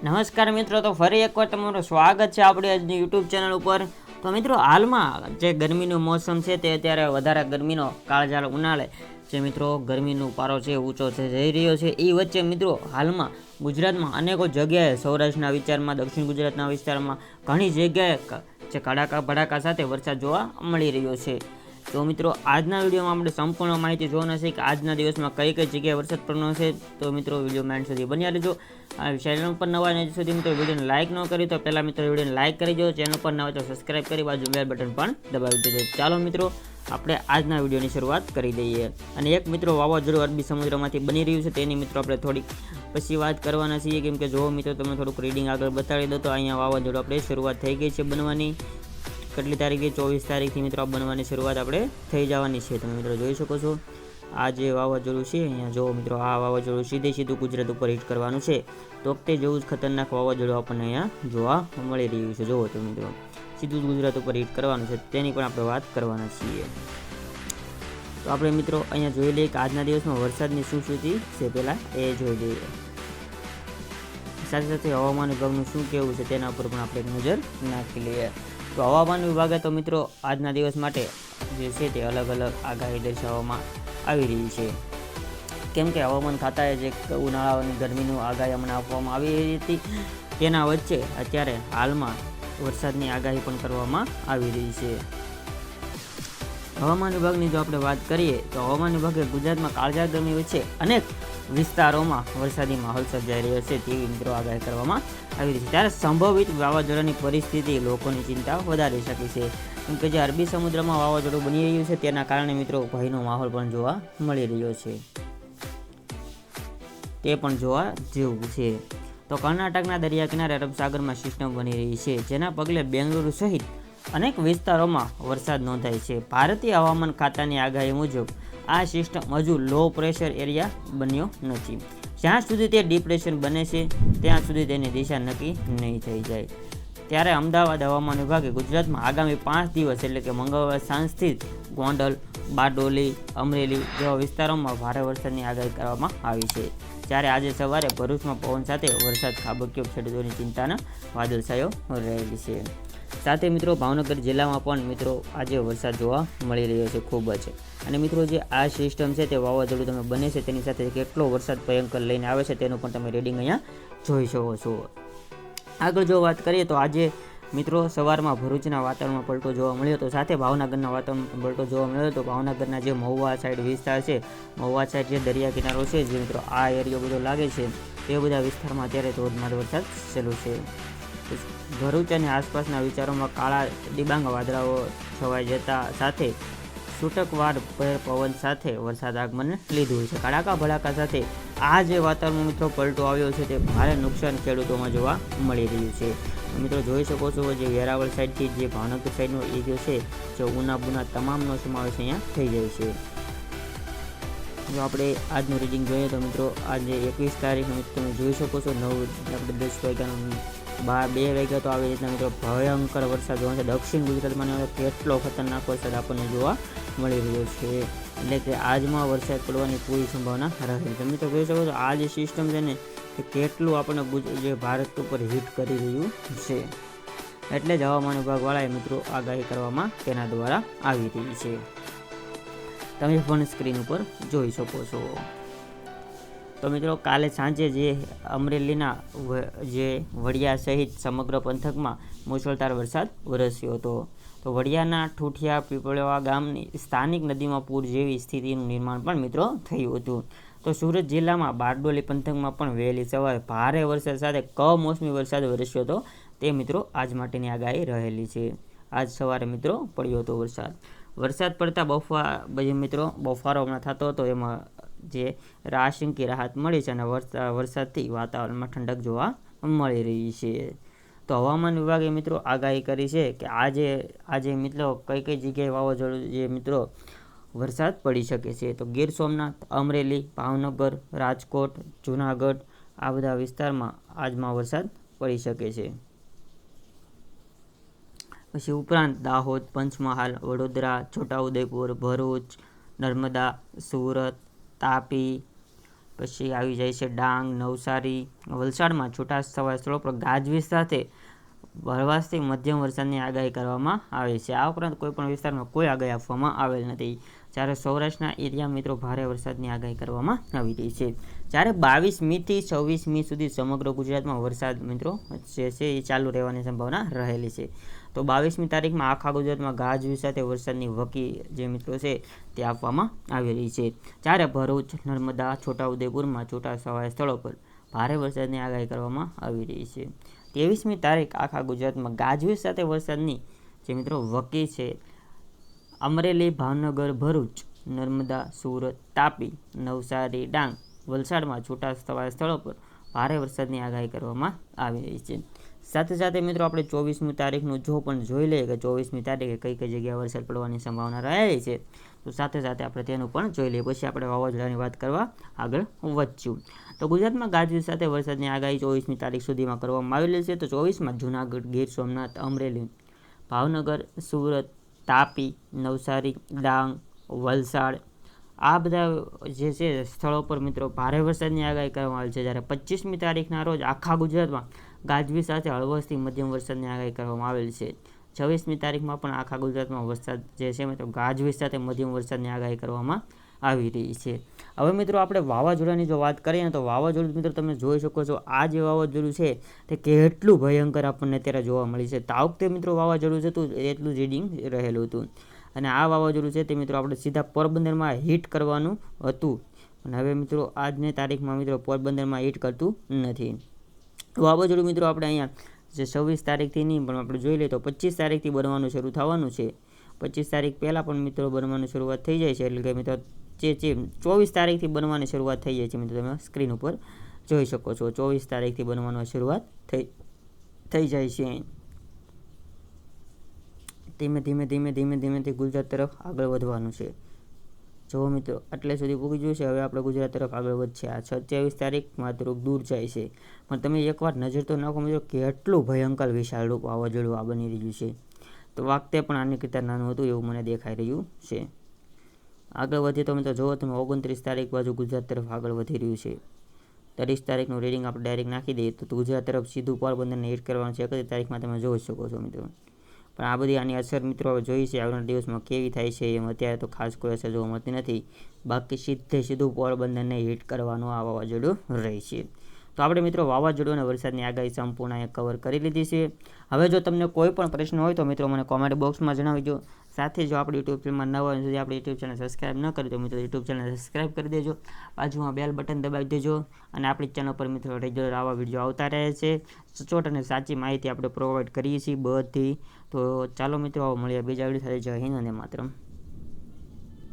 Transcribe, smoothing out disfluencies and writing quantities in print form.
નમસ્કાર મિત્રો, તો ફરી એકવાર તમારું સ્વાગત છે આપણી આજની યુટ્યુબ ચેનલ ઉપર. તો મિત્રો, હાલમાં જે ગરમીનું મોસમ છે તે અત્યારે વધારે ગરમીનો કાળઝાળ ઉનાળે જે મિત્રો ગરમીનો પારો છે ઊંચો છે જઈ રહ્યો છે. એ વચ્ચે મિત્રો હાલમાં ગુજરાતમાં અનેકો જગ્યાએ સૌરાષ્ટ્રના વિસ્તારમાં, દક્ષિણ ગુજરાતના વિસ્તારમાં ઘણી જગ્યાએ જે કડાકા ભડાકા સાથે વરસાદ જોવા મળી રહ્યો છે. તો મિત્રો, આજના વિડીયોમાં આપણે સંપૂર્ણ માહિતી જોવાના છે કે આજના દિવસમાં કઈ કઈ જગ્યાએ વરસાદ પડવાનો છે. તો મિત્રો, વિડીયોમાં એન્ડ સુધી બન્યા રહેજો. આ ચેનલ પર નવા ને સુધી મિત્રો વિડીયોને લાઇક ન કરી તો પહેલાં મિત્રો વિડીયોને લાઇક કરી દો. ચેનલ પર નવા તો સબસ્ક્રાઇબ કરી બાજુ બેલ બટન પણ દબાવી દેજો. ચાલો મિત્રો, આપણે આજના વિડીયોની શરૂઆત કરી દઈએ. અને એક મિત્રો વાવાઝોડું અરબી સમુદ્રમાંથી બની રહ્યું છે તેની મિત્રો આપણે થોડીક પછી વાત કરવાના છીએ, કેમ કે જો મિત્રો તમને થોડુંક રીડિંગ આગળ બતાવી દો તો અહીંયા વાવાઝોડું આપણે શરૂઆત થઈ ગઈ છે બનવાની. કેટલી તારીખે? 24 તારીખથી મિત્રો બનવાની શરૂઆત આપણે થઈ જવાની છે. તમે મિત્રો જોઈ શકો છો આ જે વાવાઝોડું છે અહીંયા જો મિત્રો, આ વાવાઝોડું સીધું ગુજરાત ઉપર હિટ કરવાનું છે. તો વખતે જેવું જ ખતરનાક વાવાઝોડું આપણને અહીંયા જોવા મળી રહ્યું છે. જુઓ તો મિત્રો, સીધું ગુજરાત ઉપર હિટ કરવાનું છે, તેની પણ આપણે વાત કરવાના છીએ. તો આપણે મિત્રો અહીંયા જોઈ લઈએ કે આજના દિવસમાં વરસાદની શું સ્થિતિ છે, પહેલાં એ જોઈ લઈએ. સાથે સાથે હવામાન વિભાગનું શું કહેવું છે તેના ઉપર પણ આપણે એક નજર નાખી લઈએ. તો હવામાન વિભાગે તો મિત્રો આજના દિવસ માટે જે છે તે અલગ અલગ આગાહી દર્શાવવામાં આવી રહી છે, કેમ કે હવામાન ખાતાએ જે ઉનાળાની ગરમીનું આગાહી હમણાં આપવામાં આવી રહી હતી તેના વચ્ચે અત્યારે હાલમાં વરસાદની આગાહી પણ કરવામાં આવી રહી છે. હવામાન વિભાગની જો આપણે વાત કરીએ તો હવામાન વિભાગે ગુજરાતમાં કાળઝાળ ગરમી વચ્ચે અનેક વિસ્તારોમાં વરસાદી માહોલ સર્જાઈ રહ્યો છે તેવી મિત્રો આગાહી કરવામાં આવી રહી છે. ત્યારે સંભવિત વાવાઝોડાની પરિસ્થિતિ લોકોની ચિંતા વધારી શકે છે, કેમ કે જે અરબી સમુદ્રમાં વાવાઝોડું બની રહ્યું છે તેના કારણે મિત્રો ભયનો માહોલ પણ જોવા મળી રહ્યો છે, તે પણ જોવા જેવું છે. તો કર્ણાટકના દરિયા કિનારે અરબ સાગરમાં સિસ્ટમ બની રહી છે, જેના પગલે બેંગલુરુ સહિત અનેક વિસ્તારોમાં વરસાદ નોંધાય છે. ભારતીય હવામાન ખાતાની આગાહી મુજબ આ સિસ્ટમ હજુ લો પ્રેશર એરિયા બન્યો નથી. જ્યાં સુધી તે ડિપ્રેશન બને છે ત્યાં સુધી તેની દિશા નક્કી નહીં થઈ જાય. ત્યારે અમદાવાદ હવામાન વિભાગે ગુજરાતમાં આગામી 5 દિવસ એટલે કે મંગળવાર સાંજથી ગોંડલ, બારડોલી, અમરેલી જેવા વિસ્તારોમાં ભારે વરસાદની આગાહી કરવામાં આવી છે. જ્યારે આજે સવારે ભરૂચમાં પવન સાથે વરસાદ ખાબક્યો, ખેડૂતોની ચિંતાના વાદળછાયો રહેલી છે. સાથે મિત્રો ભાવનગર જિલ્લામાં પણ મિત્રો આજે વરસાદ જોવા મળી રહ્યો છે ખૂબ જ. અને મિત્રો જે આ સિસ્ટમ છે તે વાવાઝોડું તમે બને છે તેની સાથે કેટલો વરસાદ ભયંકર લઈને આવે છે તેનું પણ તમે રીડિંગ અહીંયા જોઈ શકો છો. આગળ જો વાત કરીએ તો આજે મિત્રો સવારમાં ભરૂચના વાતાવરણમાં પલટો જોવા મળ્યો હતો, સાથે ભાવનગરના વાતાવરણમાં પલટો જોવા મળ્યો હતો. ભાવનગરના જે મહુવા સાઈડ વિસ્તાર છે, મહુવા સાઈડ જે દરિયા કિનારો છે, જે મિત્રો આ એરિયો બધો લાગે છે તે બધા વિસ્તારમાં અત્યારે ધોધમાર વરસાદ ચાલુ છે. ભરૂચ અને આસપાસના વિસ્તારોમાં કાળા ડિબાંગ વાદળાઓ છવાઈ જતા સાથે છૂટકવાર પવન સાથે વરસાદ આગમન લીધું છે. કડાકા ભડાકા સાથે આ જે વાતાવરણ મિત્રો પલટો આવ્યો છે તે ભારે નુકસાન ખેડૂતોમાં જોવા મળી રહ્યું છે. મિત્રો જોઈ શકો છો જે વેરાવળ સાઈડથી જે ભાવનગર સાઈડનો એરિયો છે, જે ઉના બુના તમામનો સમાવેશ અહીંયા થઈ જાય છે. જો આપણે આજનું રીડિંગ જોઈએ તો મિત્રો આજે 21 તારીખનું તમે જોઈ શકો છો 9 આપણે 10 વાગ્યાનું 2 વાગ્યા તો આવી રીતના મિત્રો ભયંકર વરસાદ જોવા છે. દક્ષિણ ગુજરાતમાં કેટલો ખતરનાક વરસાદ આપણને જોવા મળી રહ્યો છે, એટલે કે આજમાં વરસાદ પડવાની પૂરી સંભાવના રહે છે. મિત્રો જોઈ શકો છો આ જે સિસ્ટમ છે ને તે કેટલું આપણને જે ભારત ઉપર હિટ કરી રહ્યું છે, એટલે જ હવામાન વિભાગવાળાએ મિત્રો આગાહી કરવામાં તેના દ્વારા આવી રહી છે. તમે પણ સ્ક્રીન ઉપર જોઈ શકો છો. તો મિત્રો કાલે સાંજે જે અમરેલીના જે વડિયા સહિત સમગ્ર પંથકમાં મુશળધાર વરસાદ વરસ્યો હતો. તો વડિયાના ઠૂઠિયા પીપળવા ગામની સ્થાનિક નદીમાં પૂર જેવી સ્થિતિનું નિર્માણ પણ મિત્રો થયું હતું. તો સુરત જિલ્લામાં બારડોલી પંથકમાં પણ વહેલી સવારે ભારે વરસાદ સાથે કમોસમી વરસાદ વરસ્યો હતો. તે મિત્રો આજ માટેની આગાહી રહેલી છે. આજ સવારે મિત્રો પડ્યો હતો વરસાદ પડતા મિત્રો બફારો હમણાં થતો હતો, એમાં જે રાશિંકી રાહત મળી છે અને વરસાદથી વાતાવરણમાં ઠંડક જોવા મળી રહી છે. તો હવામાન વિભાગે મિત્રો આગાહી કરી છે કે આજે મિત્રો કઈ જગ્યાએ વાવાઝોડું જે મિત્રો વરસાદ પડી શકે છે. તો ગીર સોમનાથ, અમરેલી, ભાવનગર, રાજકોટ, જૂનાગઢ આ બધા વિસ્તારમાં આજમાં વરસાદ પડી શકે છે. પછી ઉપરાંત દાહોદ, પંચમહાલ, વડોદરા, છોટાઉદેપુર, ભરૂચ, નર્મદા, સુરત, તાપી, પછી આવી જાય છે ડાંગ, નવસારી, વલસાડમાં છૂટાછવાયા સ્થળો પર ગાજવીજ સાથે હળવાશથી મધ્યમ વરસાદની આગાહી કરવામાં આવે છે. આ ઉપરાંત કોઈપણ વિસ્તારમાં કોઈ આગાહી આપવામાં આવેલ નથી. જ્યારે સૌરાષ્ટ્રના એરિયા મિત્રો ભારે વરસાદની આગાહી કરવામાં આવી રહી છે. જ્યારે 22 મીથી 26 મી સુધી સમગ્ર ગુજરાતમાં વરસાદ મિત્રો જે છે એ ચાલુ રહેવાની સંભાવના રહેલી છે. તો 22મી તારીખમાં આખા ગુજરાતમાં ગાજવીજ સાથે વરસાદની વકી જે મિત્રો છે તે આપવામાં આવી રહી છે. જ્યારે ભરૂચ, નર્મદા, છોટાઉદેપુરમાં છૂટાછવાયા સ્થળો પર ભારે વરસાદની આગાહી કરવામાં આવી રહી છે. 23મી તારીખ આખા ગુજરાતમાં ગાજવીજ સાથે વરસાદની જે મિત્રો વકી છે. અમરેલી, ભાવનગર, ભરૂચ, નર્મદા, સુરત, તાપી, નવસારી, ડાંગ, વલસાડમાં છૂટાછવાયા સ્થળો પર ભારે વરસાદની આગાહી કરવામાં આવી રહી છે. સાથે સાથે મિત્રો આપણે 24મી તારીખનું જો પણ જોઈ લઈએ કે 24મી તારીખે કઈ કઈ જગ્યાએ વરસાદ પડવાની સંભાવના રહેલી છે, તો સાથે સાથે આપણે તેનું પણ જોઈ લઈએ. પછી આપણે વાવાઝોડાની વાત કરવા આગળ વધશું. તો ગુજરાતમાં ગાજવીજ સાથે વરસાદની આગાહી 24મી તારીખ સુધીમાં કરવામાં આવેલી છે. તો 24માં જૂનાગઢ, ગીર સોમનાથ, અમરેલી, ભાવનગર, સુરત, તાપી, નવસારી, ડાંગ, વલસાડ આ બધા જે છે સ્થળો પર મિત્રો ભારે વરસાદની આગાહી કરવામાં આવી છે. જ્યારે 25મી તારીખના રોજ આખા ગુજરાતમાં ગાજવીજ સાથે હળવોથી મધ્યમ વરસાદની આગાહી કરવામાં આવેલ છે. 26મી તારીખમાં પણ આખા ગુજરાતમાં વરસાદ જે છે મિત્રો ગાજવીજ સાથે મધ્યમ વરસાદની આગાહી કરવામાં આવી રહી છે. હવે મિત્રો આપણે વાવાઝોડાની જો વાત કરીએ ને તો વાવાઝોડું મિત્રો તમે જોઈ શકો છો. આ જે વાવાઝોડું છે તે કેટલું ભયંકર આપણને અત્યારે જોવા મળી છે. આ વખતે મિત્રો વાવાઝોડું હતું એટલું રીડિંગ રહેલું હતું. અને આ વાવાઝોડું છે તે મિત્રો આપણે સીધા પોરબંદરમાં હિટ કરવાનું હતું. અને હવે મિત્રો આજની તારીખમાં મિત્રો પોરબંદરમાં હિટ કરતું નથી. વાવાઝોડું મિત્રો આપણે અહીંયા જે 26 તારીખથી નહીં પણ આપણે જોઈ લઈએ તો 25 તારીખથી બનવાનું શરૂ થવાનું છે. 25 તારીખ પહેલાં પણ મિત્રો બનવાની શરૂઆત થઈ જાય છે. એટલે કે મિત્રો જે 24 તારીખથી બનવાની શરૂઆત થઈ જાય છે. મિત્રો તમે સ્ક્રીન ઉપર જોઈ શકો છો 24 તારીખથી બનવાની શરૂઆત થઈ જાય છે. ધીમેથી ગુજરાત તરફ આગળ વધવાનું છે. જો મિત્રો આટલે સુધી પૂગી ગયું છે. હવે આપણે ગુજરાત તરફ આગળ વધશે. આ 27 તારીખમાં થોડુંક દૂર જાય છે, પણ તમે એકવાર નજર તો નાખો મિત્રો કેટલું ભયંકર વિશાળ રૂપ વાવાઝોડું આ બની રહ્યું છે. તો વાગતે પણ આની કરતાં નાનું હતું એવું મને દેખાઈ રહ્યું છે. આગળ વધીએ તો મિત્રો જુઓ તમે 29 તારીખ બાજુ ગુજરાત તરફ આગળ વધી રહ્યું છે. 30 તારીખનું રીડિંગ આપણે ડાયરેક્ટ નાખી દઈએ તો ગુજરાત તરફ સીધું પોરબંદરને હિટ કરવાનું છે. 31 તારીખમાં તમે જોઈ શકો છો મિત્રો. પણ આ બધી આની અસર મિત્રો હવે જોઈ છે આવનારા દિવસમાં કેવી થાય છે એમ અત્યારે તો ખાસ કોઈ અસર જોવા મળતી નથી. બાકી સીધું પોરબંદરને હિટ કરવાનું આ વાવાઝોડું રહેશે. તો આપણે મિત્રો વાવાઝોડું અને વરસાદની આગાહી સંપૂર્ણ અહીંયા કવર કરી લીધી છે. હવે જો તમને કોઈ પણ પ્રશ્ન હોય તો મિત્રો મને કોમેન્ટ બોક્સમાં જણાવજો. સાથે જો આપણી યુટ્યુબ ચેનલમાં નવા હોય સુધી આપણી યુટ્યુબ ચેનલ સબસ્ક્રાઈબ ન કરી તો મિત્રો યુટ્યુબ ચેનલ સબસ્ક્રાઈબ કરી દેજો. બાજુમાં બેલ બટન દબાવી દેજો. અને આપણી ચેનલ પર મિત્રો રેગ્યુલર આવા વિડીયો આવતા રહે છે. સચોટ અને સાચી માહિતી આપણે પ્રોવાઈડ કરીએ છીએ બધી. તો ચાલો મિત્રો મળીએ બીજા વિડીયો સાથે. જય હિન્દ અને માતરમ.